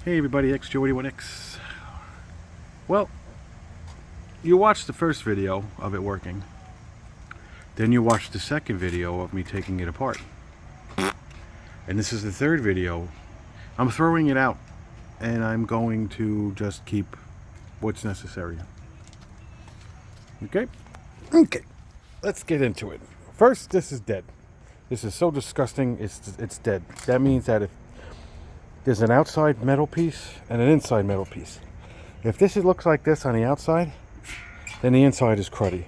Hey everybody, XJoey1X. Well, you watched the first video of it working. Then you watched the second video of me taking it apart. And this is the third video. I'm throwing it out and I'm going to just keep what's necessary. Okay? Okay. Let's get into it. First, this is dead. This is so disgusting, it's dead. That means that if there's an outside metal piece and an inside metal piece. If this looks like this on the outside, then the inside is cruddy.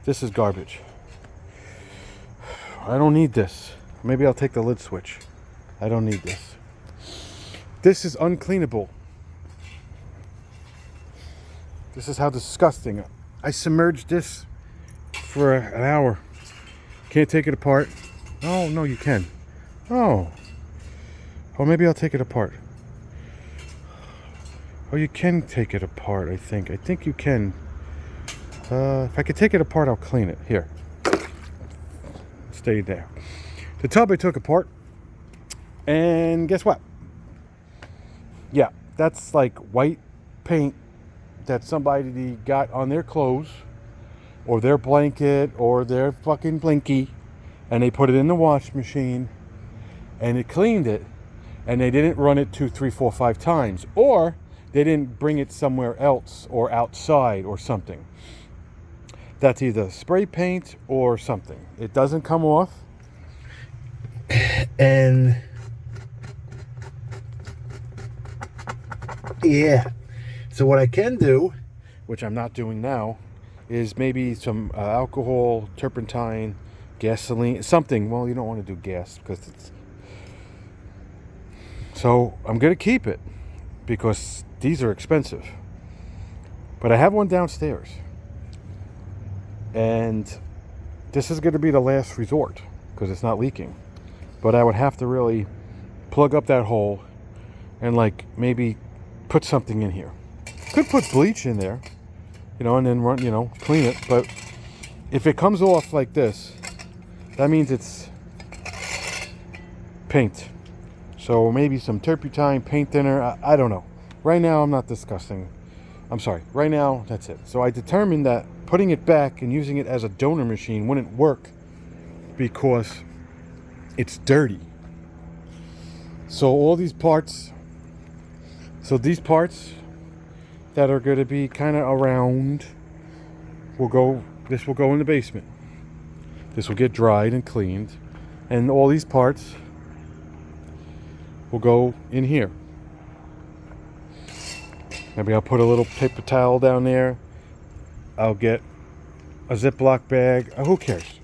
This is garbage. I don't need this. Maybe I'll take the lid switch. I don't need this. This is uncleanable. This is how disgusting. I submerged this for an hour. Can't take it apart. Oh, no, you can. Oh, maybe I'll take it apart. Oh, you can take it apart, I think. I think you can. If I could take it apart, I'll clean it. Here. Stay there. The tub I took apart. And guess what? Yeah, that's like white paint that somebody got on their clothes or their blanket or their fucking blinky, and they put it in the wash machine and it cleaned it, and they didn't run it 2, 3, 4, 5 times, or they didn't bring it somewhere else or outside or something. That's either spray paint or something. It doesn't come off. And yeah, so what I can do, which I'm not doing now, is maybe some alcohol, turpentine, gasoline, something. Well, you don't want to do gas because it's... So I'm going to keep it because these are expensive. But I have one downstairs. And this is going to be the last resort because it's not leaking. But I would have to really plug up that hole and like maybe put something in here. Could put bleach in there, and then run, clean it. But if it comes off like this, that means it's paint. So maybe some turpentine, paint thinner, I don't know. Right now I'm not discussing. I'm sorry. Right now, that's it. So I determined that putting it back and using it as a donor machine wouldn't work because it's dirty. So all these parts, these parts that are going to be kind of around this will go in the basement. This will get dried and cleaned, and all these parts will go in here. Maybe I'll put a little paper towel down there. I'll get a Ziploc bag. Who cares?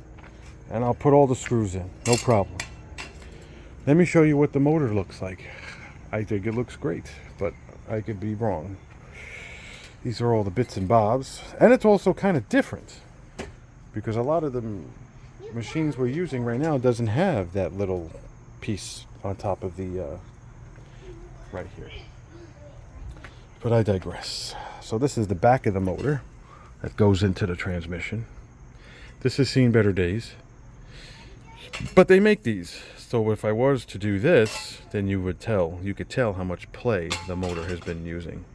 And I'll put all the screws in. No problem. Let me show you what the motor looks like. I think it looks great, but I could be wrong. These are all the bits and bobs. And it's also kind of different because a lot of the machines we're using right now doesn't have that little piece on top of the right here. But I digress. So this is the back of the motor that goes into the transmission. This has seen better days, but they make these. So if I was to do this, then you could tell how much play the motor has been using.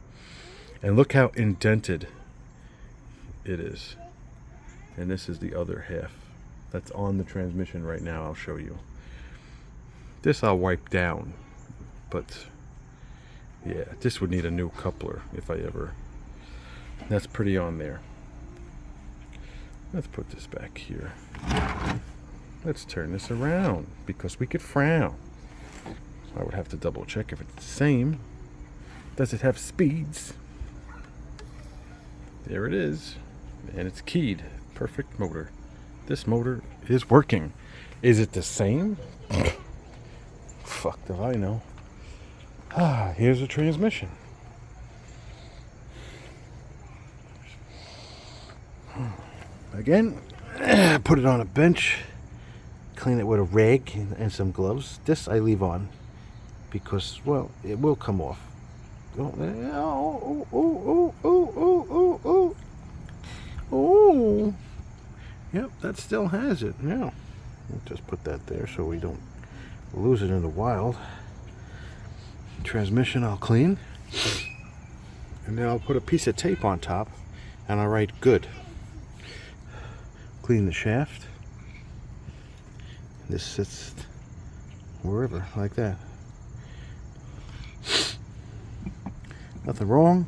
And look how indented it is. And this is the other half that's on the transmission right now. I'll show you. This I'll wipe down, but yeah, this would need a new coupler if I ever. That's pretty on there. Let's put this back here. Let's turn this around because we could frown. I would have to double check if it's the same. Does it have speeds? There it is. And it's keyed. Perfect motor. This motor is working. Is it the same? Fuck if I know. Here's the transmission. Again, put it on a bench. Clean it with a rag and some gloves. This I leave on because, well, it will come off. Oh. Yep, that still has it. Yeah. We'll just put that there so we don't lose it in the wild. Transmission I'll clean. And then I'll put a piece of tape on top and I'll write good. Clean the shaft. This sits wherever, like that. Nothing wrong.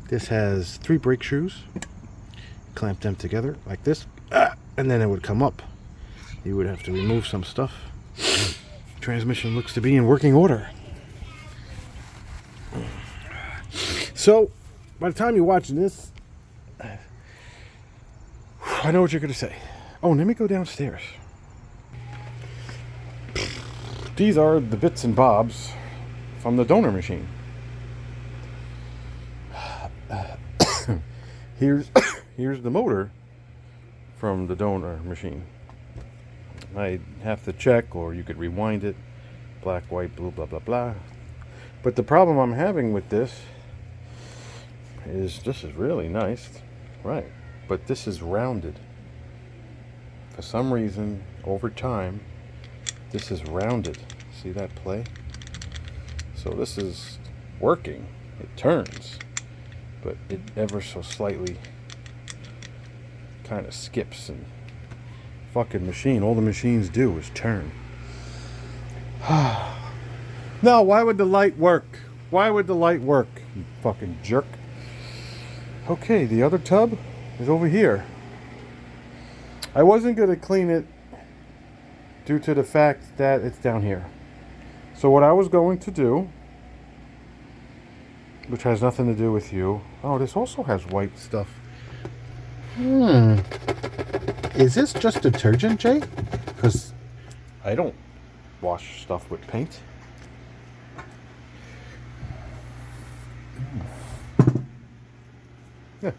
This has 3 brake shoes. Clamp them together like this, and then it would come up. You would have to remove some stuff. Transmission looks to be in working order. So, by the time you're watching this, I know what you're going to say. Oh, let me go downstairs. These are the bits and bobs from the donor machine. Here's the motor from the donor machine. I have to check, or you could rewind it. Black, white, blue, blah, blah, blah. But the problem I'm having with this is really nice, right? But this is rounded. For some reason, over time, this is rounded. See that play? So this is working. It turns, but it ever so slightly kind of skips. And fucking machine, all the machines do is turn. No, why would the light work? Why would the light work, you fucking jerk? Okay, the other tub is over here. I wasn't going to clean it due to the fact that it's down here. So what I was going to do, which has nothing to do with you. Oh, this also has white stuff. Is this just detergent, Jay? Because I don't wash stuff with paint. Yeah.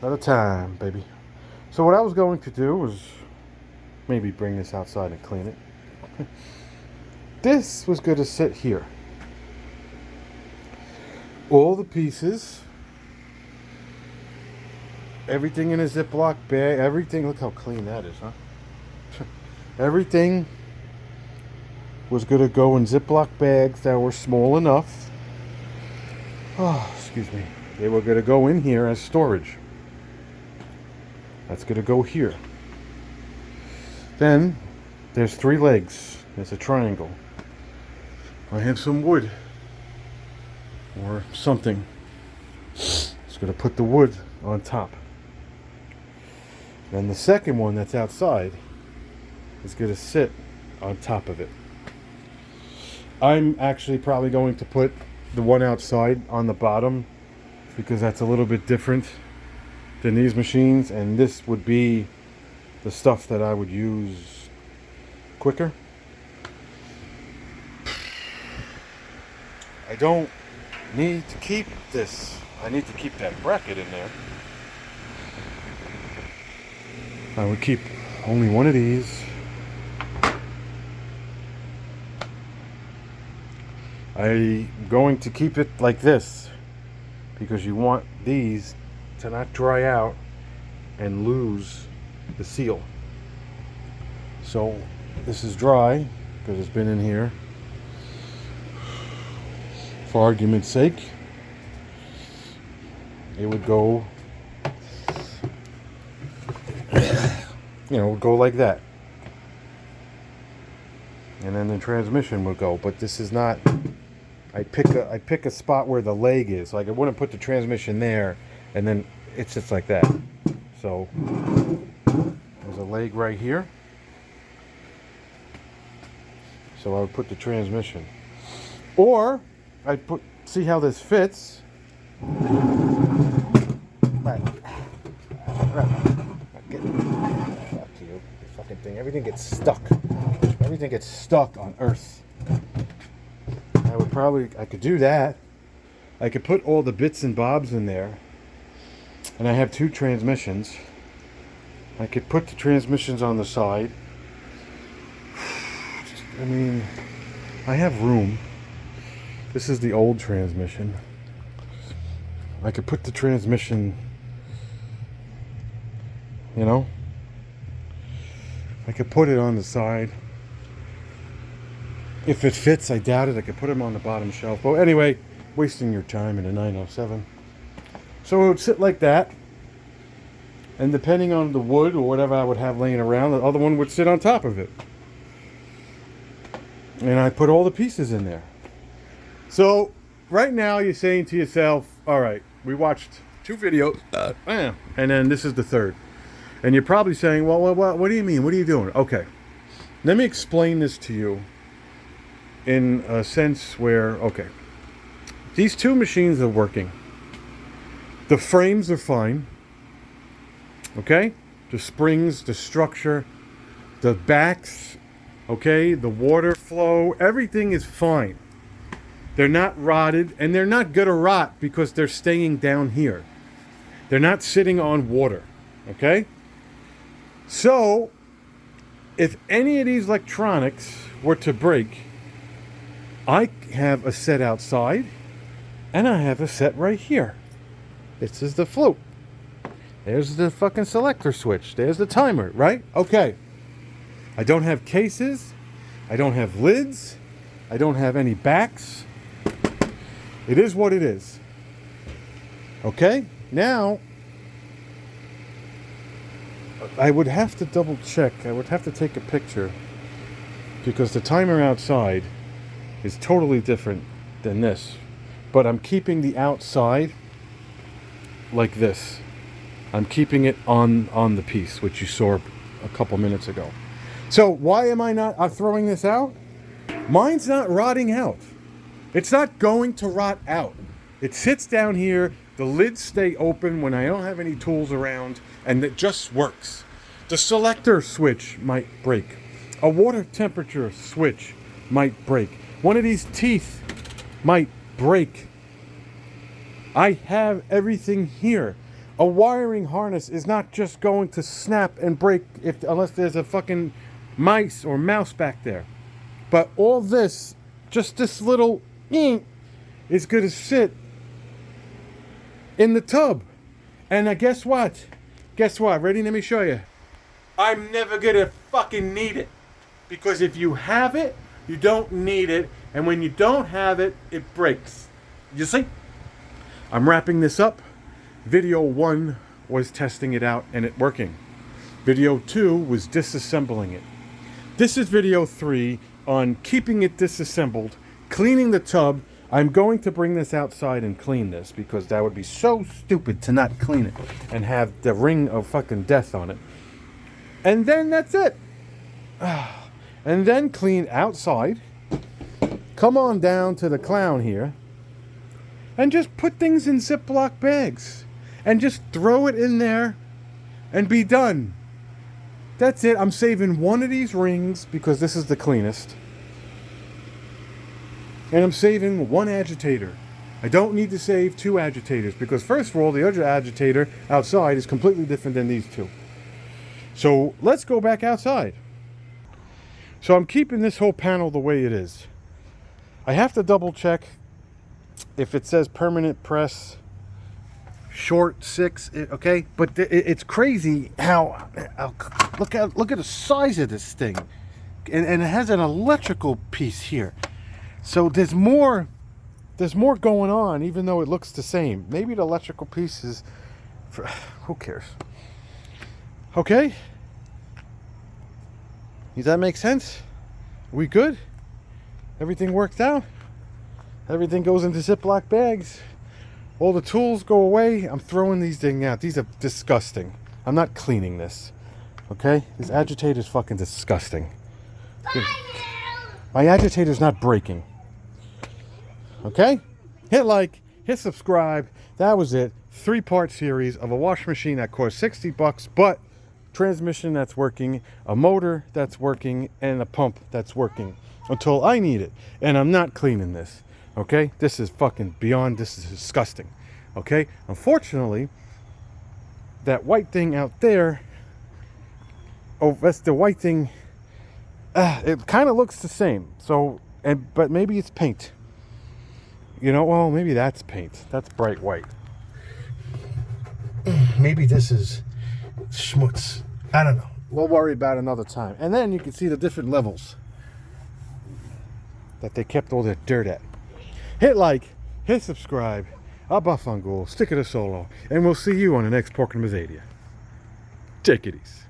At a time, baby. So what I was going to do was maybe bring this outside and clean it. This was going to sit here. All the pieces, everything in a Ziploc bag, everything. Look how clean that is, huh? Everything was going to go in Ziploc bags that were small enough. Oh, excuse me. They were going to go in here as storage. That's going to go here. Then there's 3 legs. There's a triangle. I have some wood or something. Just going to put the wood on top. Then the second one that's outside is going to sit on top of it. I'm actually probably going to put the one outside on the bottom because that's a little bit different than these machines, and this would be the stuff that I would use quicker. I don't need to keep this. I need to keep that bracket in there. I would keep only one of these. I'm going to keep it like this because you want these to not dry out and lose the seal. So this is dry because it's been in here. For argument's sake, it would go, it would go like that. And then the transmission would go, but this is not, I pick a spot where the leg is. Like I wouldn't put the transmission there and then it's just like that. So there's a leg right here. So I would put the transmission. Or I'd see how this fits. Right. Get back to you. The fucking thing. Everything gets stuck. Everything gets stuck on Earth. I could do that. I could put all the bits and bobs in there. And I have 2 transmissions. I could put the transmissions on the side. I mean, I have room. This is the old transmission. I could put the transmission, I could put it on the side. If it fits, I doubt it. I could put them on the bottom shelf. But anyway, wasting your time in a 907. So it would sit like that. And depending on the wood or whatever I would have laying around, the other one would sit on top of it. And I put all the pieces in there. So right now you're saying to yourself, all right, we watched 2 videos, and then this is the third. And you're probably saying, well, what do you mean? What are you doing? Okay, let me explain this to you in a sense where, okay, these 2 machines are working. The frames are fine. Okay? The springs, the structure, the backs, okay? The water flow, everything is fine. They're not rotted, and they're not gonna rot because they're staying down here. They're not sitting on water, okay? So, if any of these electronics were to break, I have a set outside, and I have a set right here. This is the float. There's the fucking selector switch. There's the timer, right? Okay. I don't have cases. I don't have lids. I don't have any backs. It is what it is. Okay? Now, I would have to double check. I would have to take a picture because the timer outside is totally different than this. But I'm keeping the outside like this. I'm keeping it on the piece, which you saw a couple minutes ago. So why am I not throwing this out? Mine's not rotting out. It's not going to rot out. It sits down here. The lids stay open when I don't have any tools around, and it just works. The selector switch might break. A water temperature switch might break. One of these teeth might break. I have everything here. A wiring harness is not just going to snap and break unless there's a fucking mice or mouse back there. But all this, just this little is going to sit in the tub. And guess what? Guess what? Ready? Let me show you. I'm never going to fucking need it. Because if you have it, you don't need it. And when you don't have it, it breaks. You see? I'm wrapping this up. Video 1 was testing it out and it working. Video 2 was disassembling it. This is video 3 on keeping it disassembled, cleaning the tub. I'm going to bring this outside and clean this because that would be so stupid to not clean it and have the ring of fucking death on it. And then that's it. And then clean outside. Come on down to the clown here and just put things in Ziploc bags. And just throw it in there and be done. That's it. I'm saving one of these rings because this is the cleanest. And I'm saving 1 agitator. I don't need to save 2 agitators because first of all, the other agitator outside is completely different than these 2. So let's go back outside. So I'm keeping this whole panel the way it is. I have to double check if it says permanent press short 6, okay, but it's crazy how look at the size of this thing, and it has an electrical piece here, so there's more going on even though it looks the same. Maybe the electrical piece is for, who cares? Okay, does that make sense? We good? Everything worked out? Everything goes into Ziploc bags. All the tools go away. I'm throwing these things out. These are disgusting. I'm not cleaning this. Okay? This agitator's fucking disgusting. My agitator's not breaking. Okay? Hit like, hit subscribe. That was it. 3-part series of a washing machine that cost $60, but transmission that's working, a motor that's working, and a pump that's working until I need it. And I'm not cleaning this. Okay, this is fucking beyond, this is disgusting. Okay, unfortunately, that white thing out there, oh, that's the white thing, it kind of looks the same. So, but maybe it's paint. You know, well, maybe that's paint. That's bright white. Maybe this is schmutz. I don't know. We'll worry about it another time. And then you can see the different levels. that they kept all their dirt at. Hit like, hit subscribe. I'm Buff on Ghoul, stick it to solo, and we'll see you on the next Pork and Mazadia. Take it easy.